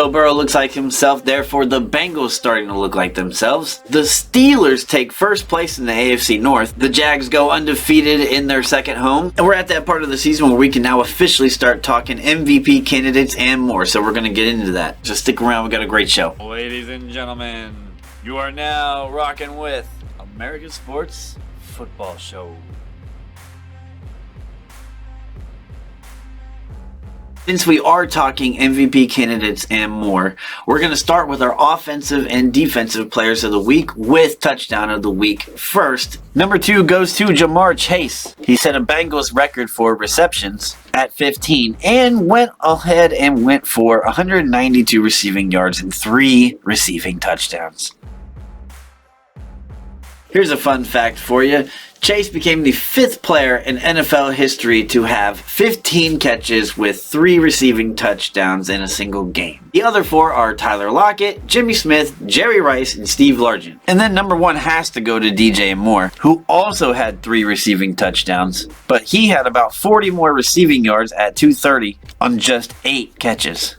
Joe Burrow looks like himself, therefore the Bengals starting to look like themselves. The Steelers take first place in the AFC North. The Jags go undefeated in their second home. And we're at that part of the season where we can now officially start talking MVP candidates and more. So we're going to get into that. Just stick around, we got a great show. Ladies and gentlemen, you are now rocking with American Sports Football Show. Since we are talking MVP candidates and more, we're going to start with our offensive and defensive players of the week with touchdown of the week first. Number 2 goes to Jamar Chase. He set a Bengals record for receptions at 15 and went ahead and went for 192 receiving yards and 3 receiving touchdowns. Here's a fun fact for you. Chase became the 5th player in NFL history to have 15 catches with 3 receiving touchdowns in a single game. The other 4 are Tyler Lockett, Jimmy Smith, Jerry Rice, and Steve Largent. And then number 1 has to go to DJ Moore, who also had 3 receiving touchdowns, but he had about 40 more receiving yards at 230 on just 8 catches.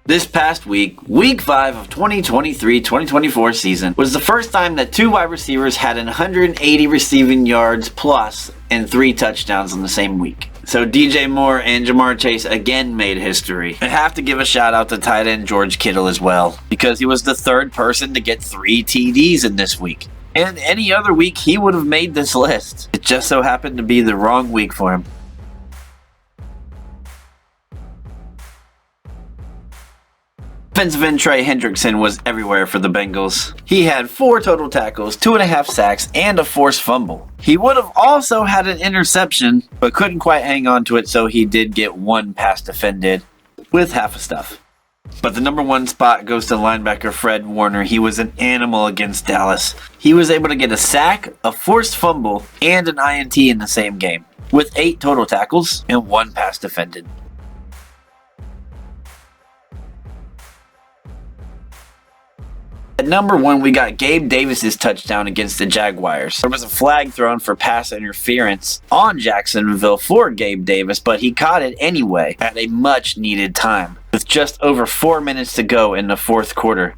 This past week, Week 5 of 2023-2024 season, was the first time that 2 wide receivers had 180 receiving yards plus and 3 touchdowns in the same week. So DJ Moore and Jamar Chase again made history. I have to give a shout out to tight end George Kittle as well, because he was the 3rd person to get 3 TDs in this week. And any other week, he would have made this list. It just so happened to be the wrong week for him. Defensive end Trey Hendrickson was everywhere for the Bengals. He had 4 total tackles, 2.5 sacks, and a forced fumble. He would have also had an interception, but couldn't quite hang on to it, so he did get 1 pass defended with half a stuff. But the number 1 spot goes to linebacker Fred Warner. He was an animal against Dallas. He was able to get a sack, a forced fumble, and an INT in the same game, with 8 total tackles and 1 pass defended. At number 1, we got Gabe Davis's touchdown against the Jaguars. There was a flag thrown for pass interference on Jacksonville for Gabe Davis, but he caught it anyway at a much needed time, with just over 4 minutes to go in the 4th quarter.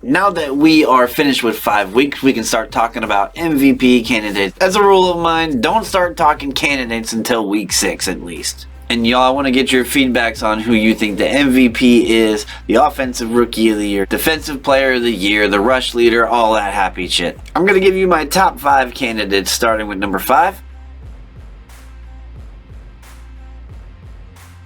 Now that we are finished with 5 weeks, we can start talking about MVP candidates. As a rule of mine, don't start talking candidates until week 6 at least. And y'all, I want to get your feedbacks on who you think the MVP is, the Offensive Rookie of the Year, Defensive Player of the Year, the Rush Leader, all that happy shit. I'm going to give you my top 5 candidates, starting with number 5.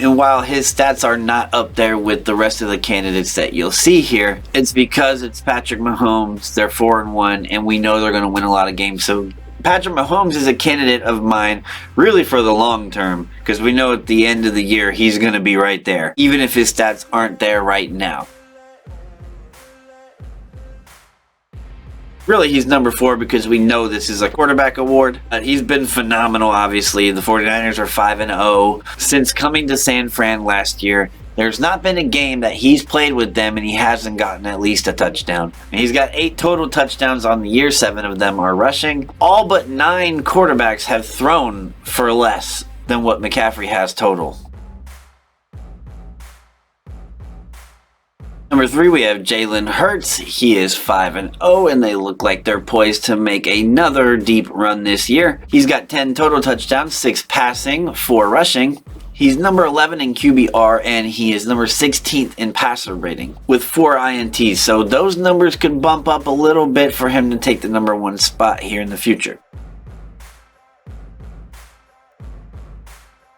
And while his stats are not up there with the rest of the candidates that you'll see here, it's because it's Patrick Mahomes, they're 4-1, and we know they're going to win a lot of games. So Patrick Mahomes is a candidate of mine really for the long term, because we know at the end of the year he's going to be right there, even if his stats aren't there right now. Really, he's number 4 because we know this is a quarterback award. He's been phenomenal, obviously. The 49ers are 5-0 since coming to San Fran last year. There's not been a game that he's played with them and he hasn't gotten at least a touchdown. And he's got 8 total touchdowns on the year. 7 of them are rushing. All but 9 quarterbacks have thrown for less than what McCaffrey has total. Number 3, we have Jalen Hurts. He is 5-0, and they look like they're poised to make another deep run this year. He's got 10 total touchdowns, 6 passing, 4 rushing. He's number 11 in QBR, and he is number 16th in passer rating with 4 INTs. So those numbers could bump up a little bit for him to take the number 1 spot here in the future.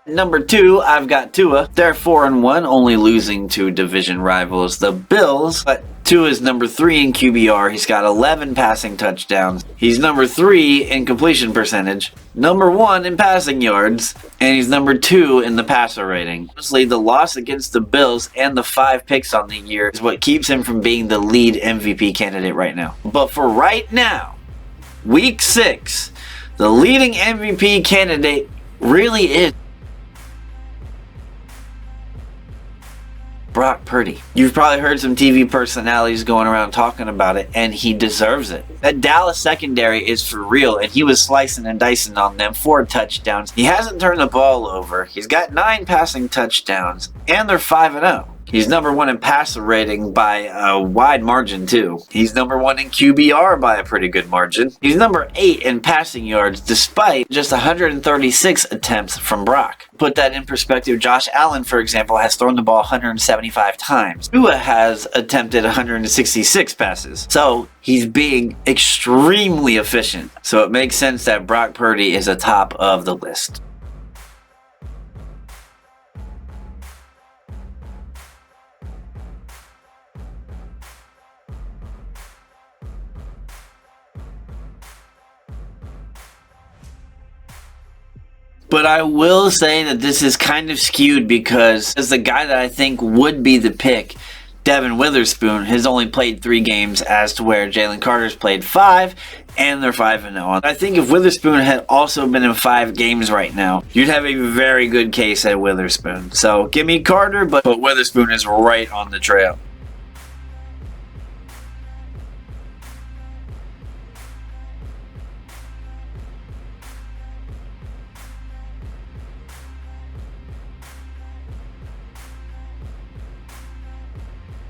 Number 2, I've got Tua. They're 4-1, only losing to division rivals, the Bills. But Tua is number 3 in QBR. He's got 11 passing touchdowns. He's number 3 in completion percentage, number 1 in passing yards, and he's number 2 in the passer rating. Honestly, the loss against the Bills and the 5 picks on the year is what keeps him from being the lead MVP candidate right now. But for right now, Week 6, the leading MVP candidate really is Brock Purdy. You've probably heard some TV personalities going around talking about it, and he deserves it. That Dallas secondary is for real, and he was slicing and dicing on them 4 touchdowns. He hasn't turned the ball over. He's got 9 passing touchdowns, and they're 5-0. He's number 1 in passer rating by a wide margin, too. He's number 1 in QBR by a pretty good margin. He's number 8 in passing yards, despite just 136 attempts from Brock. Put that in perspective, Josh Allen, for example, has thrown the ball 175 times. Tua has attempted 166 passes. So he's being extremely efficient. So it makes sense that Brock Purdy is atop of the list. But I will say that this is kind of skewed because as the guy that I think would be the pick, Devin Witherspoon, has only played 3 games as to where Jalen Carter's played 5, and they're 5-0. I think if Witherspoon had also been in 5 games right now, you'd have a very good case at Witherspoon. So give me Carter, but Witherspoon is right on the trail.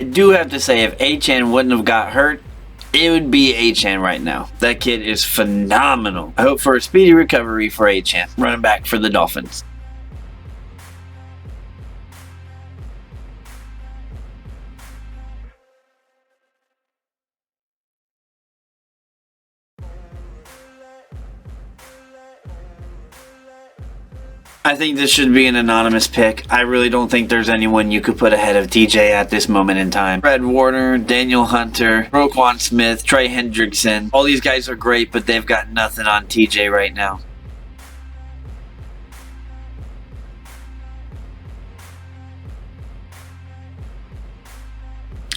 I do have to say, if Achane wouldn't have got hurt, it would be Achane right now. That kid is phenomenal. I hope for a speedy recovery for Achane, running back for the Dolphins. I think this should be an anonymous pick. I really don't think there's anyone you could put ahead of TJ at this moment in time. Fred Warner, Daniel Hunter, Roquan Smith, Trey Hendrickson. All these guys are great, but they've got nothing on TJ right now.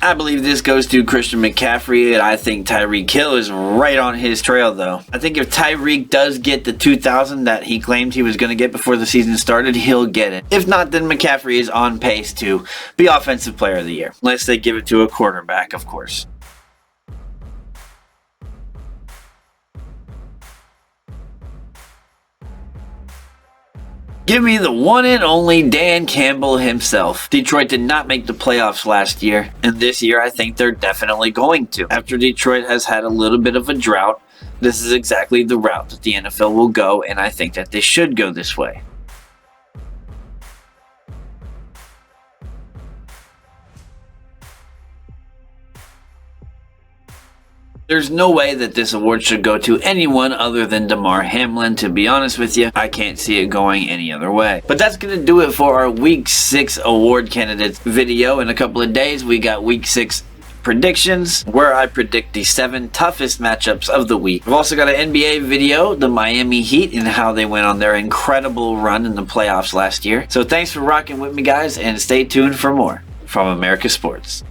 I believe this goes to Christian McCaffrey, and I think Tyreek Hill is right on his trail, though. I think if Tyreek does get the 2,000 that he claimed he was going to get before the season started, he'll get it. If not, then McCaffrey is on pace to be Offensive Player of the Year, unless they give it to a quarterback, of course. Give me the one and only Dan Campbell himself. Detroit did not make the playoffs last year, and this year I think they're definitely going to. After Detroit has had a little bit of a drought, this is exactly the route that the NFL will go, and I think that they should go this way. There's no way that this award should go to anyone other than Damar Hamlin. To be honest with you, I can't see it going any other way. But that's going to do it for our Week 6 award candidates video. In a couple of days, we got Week 6 predictions, where I predict the 7 toughest matchups of the week. We've also got an NBA video, the Miami Heat, and how they went on their incredible run in the playoffs last year. So thanks for rocking with me, guys, and stay tuned for more from America Sports.